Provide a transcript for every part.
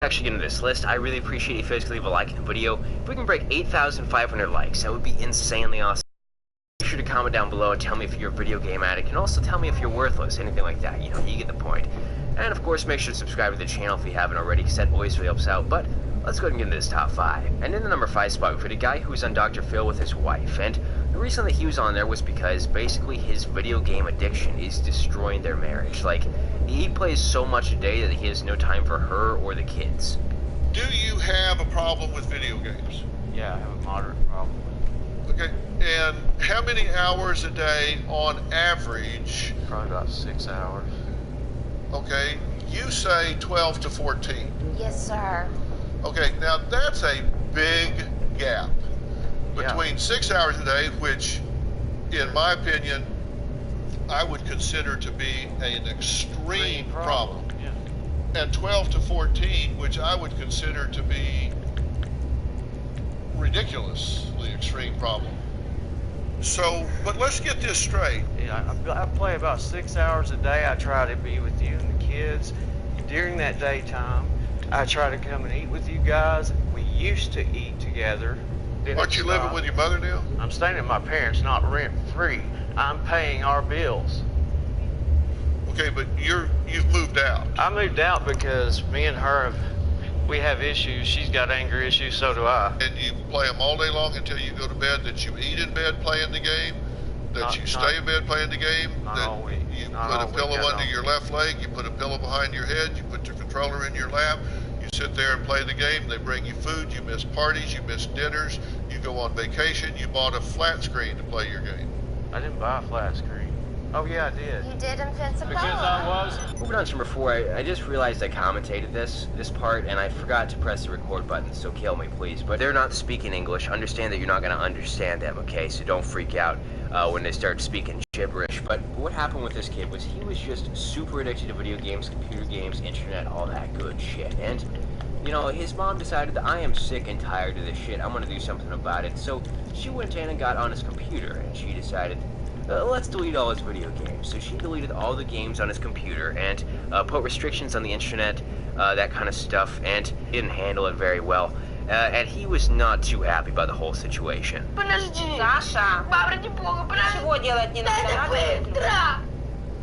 Actually get into this list, I really appreciate if you guys could leave a like in the video. If we can break 8,500 likes, that would be insanely awesome. Make sure to comment down below and tell me if you're a video game addict, and also tell me if you're worthless, anything like that. You know, you get the point. And of course, make sure to subscribe to the channel if you haven't already, because that always really helps out. But let's go ahead and get into this top 5. And in the number 5 spot, we put a guy who was on Dr. Phil with his wife. And the reason that he was on there was because basically his video game addiction is destroying their marriage. Like, he plays so much a day that he has no time for her or the kids. Do you have a problem with video games? Yeah, I have a moderate problem. Okay, and how many hours a day on average? Probably about 6 hours. Okay, you say 12 to 14. Yes, sir. Okay, now that's a big gap between 6 hours a day, which, in my opinion, I would consider to be an extreme problem. Yeah. And 12 to 14, which I would consider to be ridiculously extreme problem. So, but let's get this straight. Yeah, I play about 6 hours a day. I try to be with you and the kids. During that daytime, I try to come and eat with you guys. We used to eat together. Aren't you living with your mother now? I'm staying at my parents', not rent-free. I'm paying our bills. Okay, but you've moved out. I moved out because me and her, we have issues. She's got anger issues, so do I. And you play them all day long until you go to bed, that you eat in bed playing the game, that you stay in bed playing the game, that you put a pillow under your left leg, you put a pillow behind your head, you put your controller in your lap, you sit there and play the game, they bring you food, you miss parties, you miss dinners, you go on vacation, you bought a flat screen to play your game. I didn't buy a flat screen. Oh yeah, I did. You did Invincible. Because I was. Moving on to number 4, I just realized I commentated this part, and I forgot to press the record button, so kill me, please. But they're not speaking English. Understand that you're not going to understand them, okay? So don't freak out when they start speaking gibberish. But what happened with this kid was he was just super addicted to video games, computer games, internet, all that good shit. And, you know, his mom decided that I am sick and tired of this shit. I'm going to do something about it. So she went in and got on his computer, and she decided, let's delete all his video games. So she deleted all the games on his computer and put restrictions on the internet, that kind of stuff, and didn't handle it very well. And he was not too happy about the whole situation. Подожди! Саша! Ради бога, подожди! Чего делать не надо?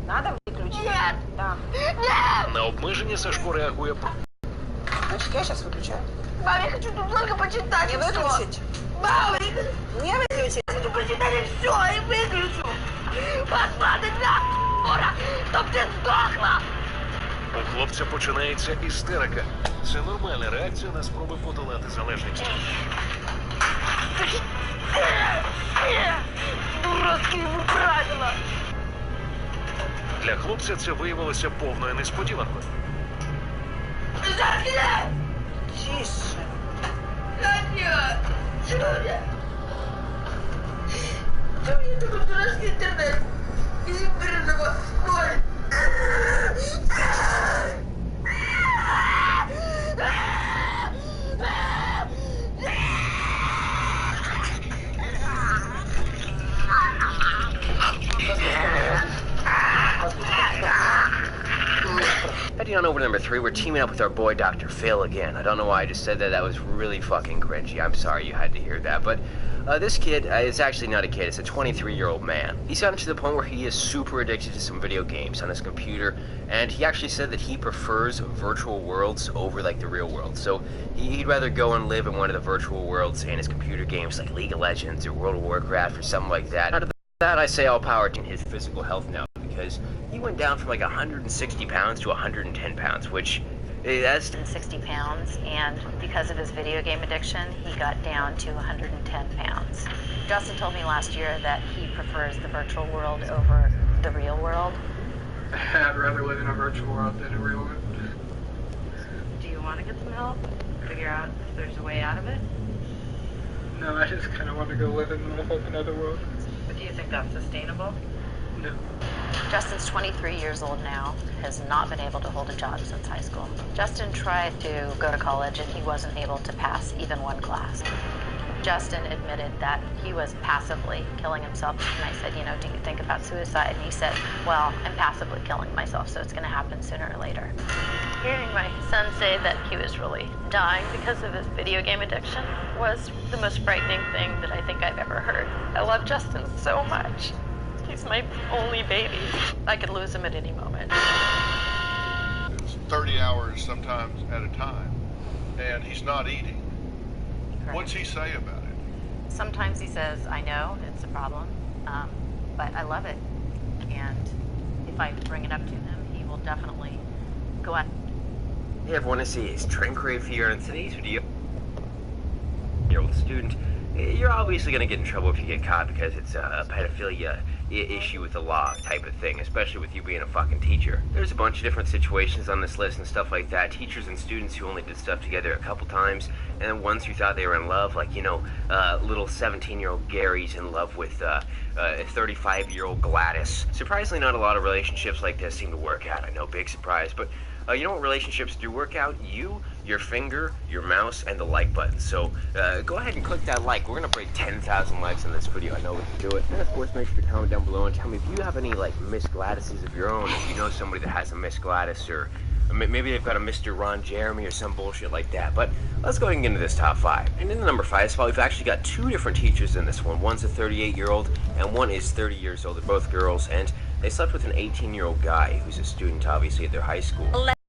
Надо выключить? Нет! Да. Нет! На обмеження Сашко реагує. Значит, я сейчас выключаю. Мам, я хочу тут только почитать. Не и всё. выключить? Мам, Не выключить. я хочу почитать и все, и выключу. Пошла ты на скоро, чтоб ты сдохла. У хлопця починається істерика. Це нормальна реакція на спроби подолати залежність. Дурацкие ему правила. Для хлопця це виявилося повною несподіванкою. Заткни! Тише. Катя! Julia! Да мне такой дурацкий интернет. Из интернета. Ой! Heading on over to number 3, we're teaming up with our boy Dr. Phil again. I don't know why I just said that. That was really fucking cringy. I'm sorry you had to hear that. But this kid is actually not a kid. It's a 23-year-old man. He's gotten to the point where he is super addicted to some video games on his computer. And he actually said that he prefers virtual worlds over, like, the real world. So he'd rather go and live in one of the virtual worlds in his computer games, like League of Legends or World of Warcraft or something like that. Out of that, I say all power to his physical health now, because he went down from like 160 pounds to 110 pounds, which that's 60 pounds, and because of his video game addiction, he got down to 110 pounds. Justin told me last year that he prefers the virtual world over the real world. I'd rather live in a virtual world than a real one. Do you want to get some help? Figure out if there's a way out of it? No, I just kind of want to go live in the fucking other world. But do you think that's sustainable? No. Justin's 23 years old now, has not been able to hold a job since high school. Justin tried to go to college and he wasn't able to pass even one class. Justin admitted that he was passively killing himself. And I said, you know, do you think about suicide? And he said, well, I'm passively killing myself, so it's going to happen sooner or later. Hearing my son say that he was really dying because of his video game addiction was the most frightening thing that I think I've ever heard. I love Justin so much. He's my only baby. I could lose him at any moment. It's 30 hours sometimes at a time, and he's not eating. Correct. What's he say about it? Sometimes he says, I know it's a problem, but I love it. And if I bring it up to him, he will definitely go on. Hey everyone, it's Trent Crave here, and in today's video, you're a student. You're obviously going to get in trouble if you get caught because it's a pedophilia issue with the law type of thing, especially with you being a fucking teacher. There's a bunch of different situations on this list and stuff like that. Teachers and students who only did stuff together a couple times, and then ones who thought they were in love, like, you know, little 17-year-old Gary's in love with 35-year-old Gladys. Surprisingly, not a lot of relationships like this seem to work out. I know, big surprise, but you know what relationships do work out? You, your finger, your mouse, and the like button. So go ahead and click that like. We're gonna break 10,000 likes on this video. I know we can do it. And of course, make sure to comment down below and tell me if you have any like Miss Gladyses of your own. If you know somebody that has a Miss Gladys, or maybe they've got a Mr. Ron Jeremy or some bullshit like that. But let's go ahead and get into this top 5. And in the number 5 spot, we've actually got 2 different teachers in this one. One's a 38-year-old and one is 30 years old. They're both girls, and they slept with an 18-year-old guy who's a student, obviously, at their high school.